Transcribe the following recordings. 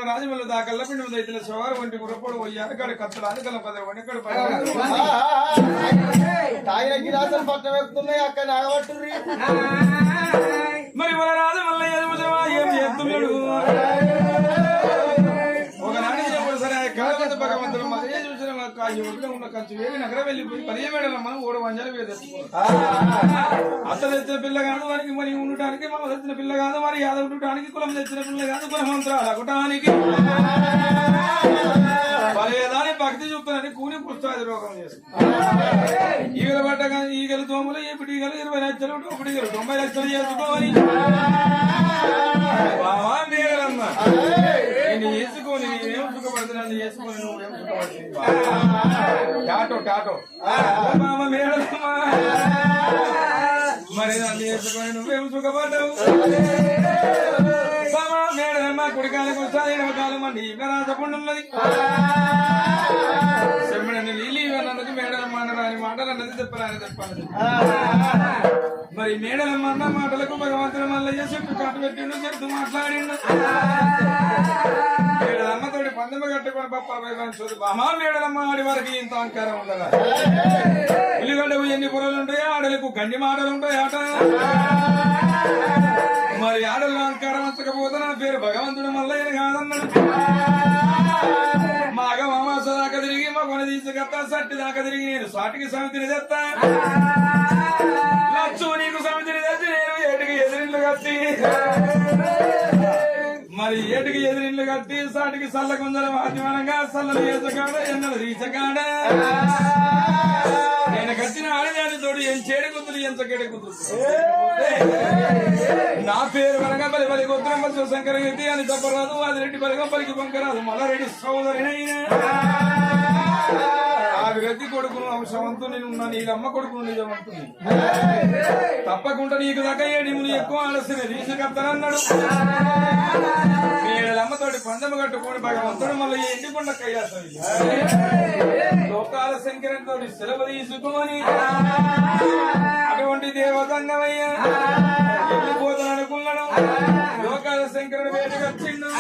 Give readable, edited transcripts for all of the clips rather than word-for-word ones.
రాజమల్లి దాకల్లా పిండి రైతుల శివారు వంటి గురపోడు పోయారు కాడ కత్తలు అనుకల పదవి వంటి పట్టం ఎక్కుతున్నాయి అక్కడ నాగబట్టుర్రి మరి మన రాజమల్ల ఏం చేస్తున్నాడు ఒకనాడు చెప్పడు సరే కాలమంది భగవంతుడు మరే చూసిన యువకులో ఉన్న ఖర్చు వేడి నగరం వెళ్ళిపోయి 10 మేడల మనం 3 వంజలు అత్త తెచ్చిన పిల్ల కాదు వారికి మరి ఉండటానికి మనం తెచ్చిన పిల్ల కాదు మరి యాదవ ఉండటానికి కులం తెచ్చిన పిల్ల కాదు కులమంత్రాలు అగటానికి పలేదాని భక్తి చూపుతానని కూని పుస్తాది రోగం చేస్తుంది ఈగలు పట్టగా ఈగలు దోమలు ఏపిటి ఈగలు 20 లక్షలు ఒకటిగలు 90 లక్షలు చేసుకోవాలి బావా మేడలమ్మ నేను వేసుకొని నేనేం సుఖపడుతున్నాను వేసుకొని నువ్వేం సుఖపడుతుంది టాటో బావ మేడలమ్మ మరి నన్ను వేసుకొని నువ్వేం సుఖపడ్డావు బావా మేడలమ్మ కుడికాలకు వస్తుంది ఎడమకాలం అండి రాసపుండున్నది చెమ్మడని నీళ్ళు ఇవ్వనందుకు మేడలమ్మ అన్నదాని మాటలు అన్నది చెప్పరాని చెప్పాలి మరి మేడలమ్మ అన్న మాటలకు భగవంతుడు మల్లయ్య చెప్పు కాటు పెట్టిండు చెప్తూ మాట్లాడిండు మేడలమ్మతోటి పందెమ కట్టుకొని పప్పాయి బామా మేడలమ్మ ఆడి వరకు ఇంత అహంకారం ఉండదా ఇల్లుగడ్డకు ఎన్ని పొరలు ఉంటాయో ఆడలకు గండి మాటలు ఉంటాయి ఆట మరి ఆడల్లో అహంకారం వచ్చకపోతే నా పేరు భగవంతుడు మల్లయ్య కాదన్నాడు మా అగ మామాస దాకా తిరిగి మా కొన తీసుకెత్తా సట్టి దాకా తిరిగి నేను సాటికి సమితిని తెస్తా లచ్చు నీకు సమితిని తెచ్చి నేను ఏటికి ఎదిరిల్లు కట్టి మరి ఏటికి ఎదిరిల్లు కట్టి సాటికి సల్ల కొందరు మాధ్యమానంగా సల్లలు వేసకాడ ఎన్నలు తీసకాడ నేను కట్టిన ఆడదాని తోడు ఏం చేడి కుదురు ఎంచకేడి కుదురు నా పేరు వనగా బలి బలి గోత్రం శివశంకర రెడ్డి అని తప్పరాదు అది రెడ్డి బలిగా పలికి పంకరాదు మల్లారెడ్డి సోదరినైనా ఆ రెడ్డి కొడుకును అంశవంతు నేను ఉన్నా నీళ్ళమ్మ కొడుకును నిజమంటుంది తప్పకుండా నీకు దగ్గర నువ్వు ఎక్కువ ఆలస్యం తీసుకెళ్తానన్నాడు నీళ్ళమ్మతోటి పందెము కట్టుకొని భగవంతుడు మళ్ళీ ఎండికొండ కైలాసం లోకాల శంకరంతో సెలవు తీసుకొని అటువంటి దేవతంగమయ్యా వెళ్ళిపోతాననుకున్నాడు లోకాల శంకరుడు వేటకు వచ్చిండు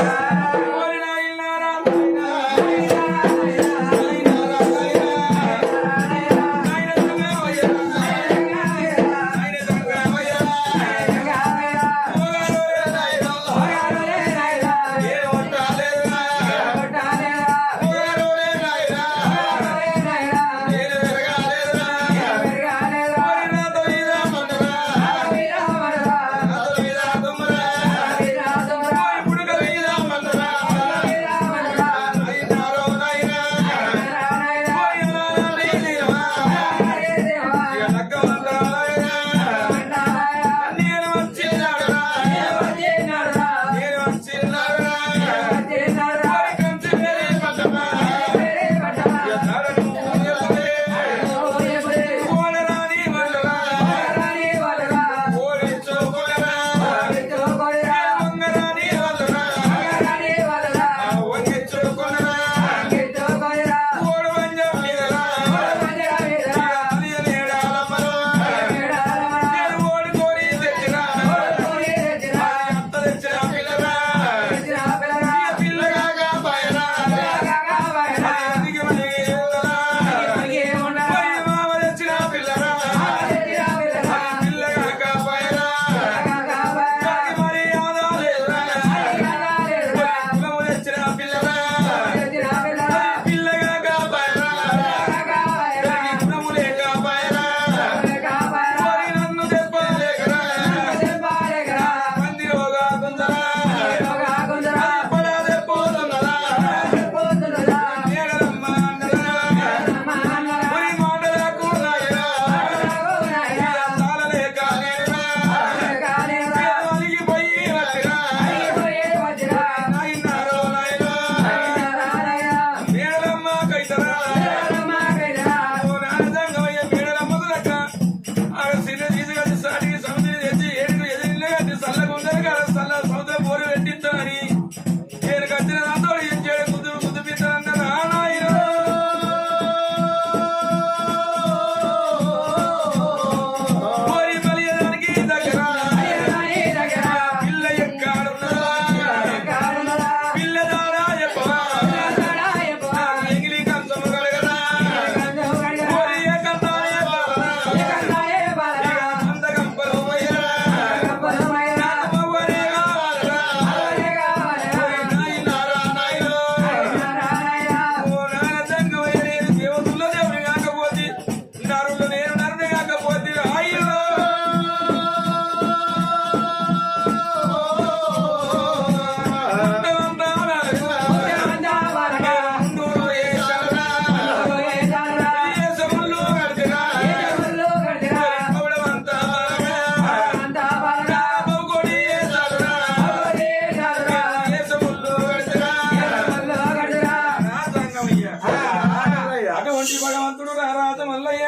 పట్టుడు రారాజు మల్లయ్య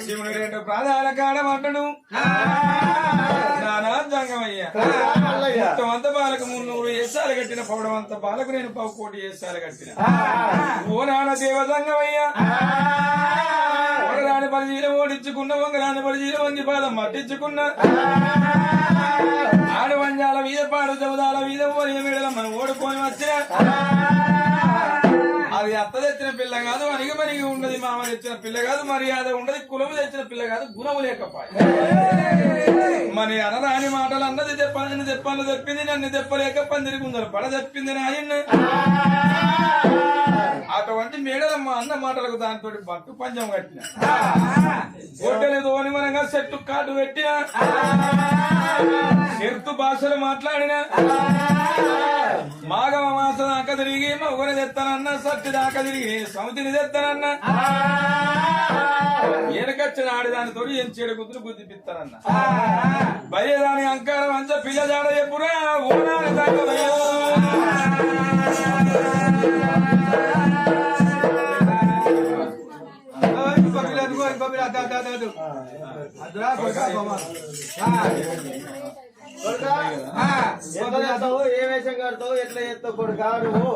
శివుని 2 ప్రాణాల కాడమంటడు నానా జంగమయ్య మొత్తమంత బాలకు 300 ఏసాలు కట్టిన పౌడమంత బాలకు నేను 1 కోటి ఏసాలు కట్టిన ఓ నాన్న దేవజంగమయ్య రాని పరిచీలు ఓడించుకున్న వంగరాని పరిచీలు వంగి పాదం మట్టించుకున్న ఆడు వంజాల మీద పాడు జబదాల మీద ఓడిన మేడల మనం ఓడుకొని వచ్చిన అది అత్త తెచ్చిన పిల్ల కాదు అనిగి మనిగి ఉండదు మామ తెచ్చిన పిల్ల కాదు మర్యాద ఉండదు కులము తెచ్చిన పిల్ల కాదు గుణము లేకపోయి మరి అనరాని మాటలు అన్నది చెప్పాలని చెప్పాలని చెప్పింది నన్ను చెప్పలేక పందిరి గుందరు పడ చెప్పింది నాయన్న అటువంటి మేడలమ్మ అన్న మాటలకు దాంతో బట్టు పంచం కట్టిన గొడ్డలి తోని మనంగా చెట్టు కాటు పెట్టిన చెట్టు భాషలు మాట్లాడిన మాగమ మాస దాకా తిరిగి మగని తెస్తానన్న సత్తి దాకా తిరిగి సమితిని తెస్తానన్న వెనకొచ్చిన ఆడిదానితో ఏం చెడు గుద్దులు గుద్దిపిస్తానన్న భయదాని అంకారం అంచ పిల్ల జాడ ఎప్పుడా ఓనాని తగ్గదయ్యో ఏ వేషం కడతావు ఎట్లా చేస్తావు కొడుక నువ్వు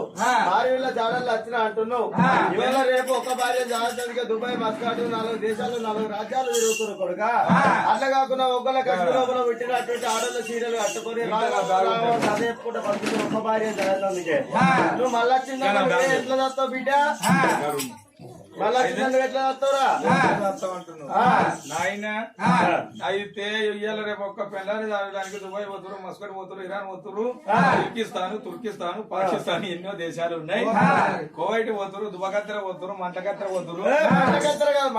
భార్యల జాడల్లో వచ్చిన అంటున్నావు ఇవాళ రేపు ఒక్క భార్య జాడడానికి దుబాయ్ మస్కాట్ 4 దేశాలు 4 రాజ్యాలు తిరుగుతున్నారు కొడుక అట్లా కాకుండా ఒక్కల కష్ట లోపల పెట్టినటువంటి ఆడల చీరలు కట్టుకొని అదే చెప్పుకుంటే పంపించిన ఒక్క భార్య జాడడానికి నువ్వు మళ్ళా చిన్న ఎట్లా చేస్తావు బిడ్డ మళ్ళా చిన్న ఎట్లా చేస్తావురా నాయన అయితే ఇయ్యాల రేపు ఒక్క పిల్లని దానికి దుబాయ్ పోతురు మస్కట్ పోతురు ఇరాన్ పోతురు తుర్కిస్తాను పాకిస్తాన్ ఎన్నో దేశాలు ఉన్నాయి కోవైట్ పోతురు దుబకత్తర పోతురు మంటకత్తర పోతురు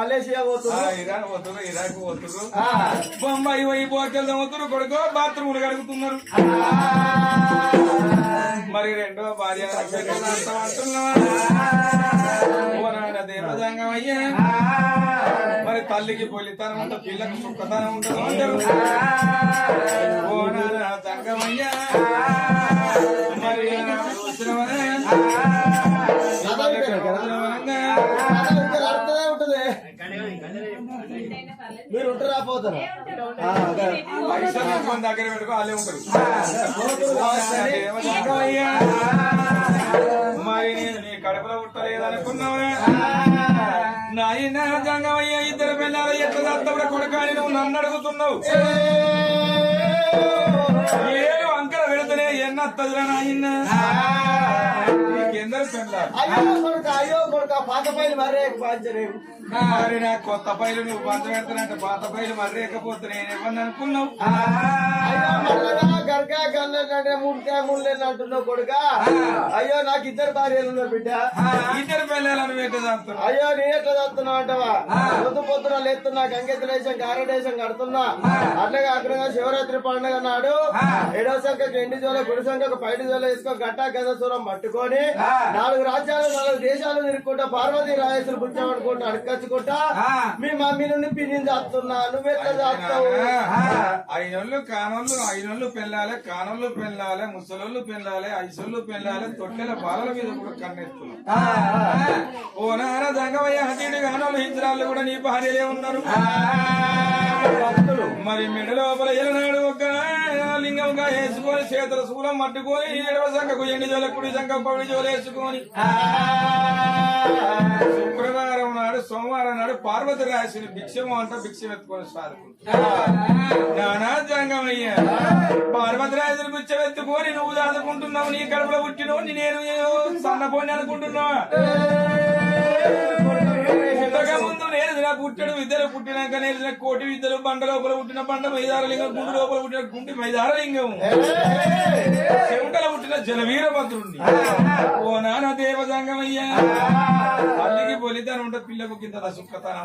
మలేషియా పోతురు ఇరాన్ పోతురు ఇరాక్ పోతురు బొంబాయి పోయి పోకెళ్దాం పోతురు కొడుకో బాత్రూములు కడుగుతున్నారు మరి 2వ భార్య దేవజంగమయ్యా మరి తల్లికి పొలితనం ఉంటుంది పిల్లకు సుఖతనం ఉంటుంది అంటారు ఓ నాన్న జంగమయ్యా మరి మీరు ఉంటారా పోతారా దగ్గర పెట్టుకో వాళ్ళే ఉంటారు మరి నేను నీ కడుపులో పుట్టలేదనుకున్నావా నాయన జంగమయ్య 2 పిల్లలు ఎట్లా దత్తప్పుడు కొడుకాని నువ్వు నన్ను అడుగుతున్నావు ఏడు అంకర పెడితేనే ఎన్నత్తదిరా నాయన నీకెందరు పిల్లలు అయ్యో కొడుక పాత పైలు మరే పాంచరేవు మరి నా కొత్త పైలు నువ్వు పంచ పెడతానంటే పాత పైలు మర్రేకపోతే నేను ఇవ్వను అనుకున్నావు గర్గా కన్నంటే 3 లేని అంటున్నావు కొడుక అయ్యో నాకు 2 భార్యలు ఉన్నారు బిడ్డ 2 పిల్లలను పెట్టేదాంతో అయ్యో నీ ఎట్లా చదువుతున్నావు అంటావా పొద్దున లేస్తున్నా గంగెత్తులేసం గారెడేసం కడుతున్నా అట్లా కాకుండా శివరాత్రి పండుగ నాడు 7వ సంఖ్యకు 2 జోల గుడి సంఖ్యకు 5 జోల వేసుకొని గట్టా గద సూరం పట్టుకొని 4 రాజ్యాలు 4 దేశాలు తిరుగుకుంటా పార్వతీ రాజేశ్వరు పుచ్చామనుకుంటా అడకచ్చుకుంటా మీ మమ్మీ నుండి పిన్నిని చేస్తున్నా నువ్వెట్లా చేస్తావు 5 పెళ్ళాలి కానోళ్ళు పెళ్ళాలి ముసలోళ్ళు పెళ్ళాలి 5 పెళ్ళాలి తొట్టెల బాలల మీద కూడా కన్నెత్తున్నారు ఓ నాన్న జంగమయ్య హతీడు కానోళ్ళు హింసరాళ్ళు కూడా నీ భార్యలే ఉన్నారు మరి మెడ లోపల ఎలనాడు ఒక లింగంగా వేసుకొని చేతుల శూలం మట్టుకొని 7వ సంఖ్యకు 2 జోల కుడి సంఖ్య 10 జోలు వేసుకొని శుక్రవారం నాడు సోమవారం నాడు పార్వతి రాసిన భిక్షము అంట భిక్షం ఎత్తుకొని నానా జంగమయ్య పార్వతి రాసిన భిక్షం ఎత్తుకొని నువ్వు దాదుకుంటున్నావు నీ కడుపులో పుట్టినవు నేను సన్నపోని అనుకుంటున్నావా ముందు నేను పుట్టాడు విద్యలు పుట్టినాక నేర్చిన కోటి విద్యలు బండ లోపల పుట్టిన బండ మైదారలింగం గుండు లోపల పుట్టిన గుండి మైదారలింగం చెమటల పుట్టిన జలవీరభద్రుణ్ణి ఓ నాన్న దేవజంగమయ్యా తల్లికి పొలితనం ఉంటే పిల్లకు కింద సుఖతనం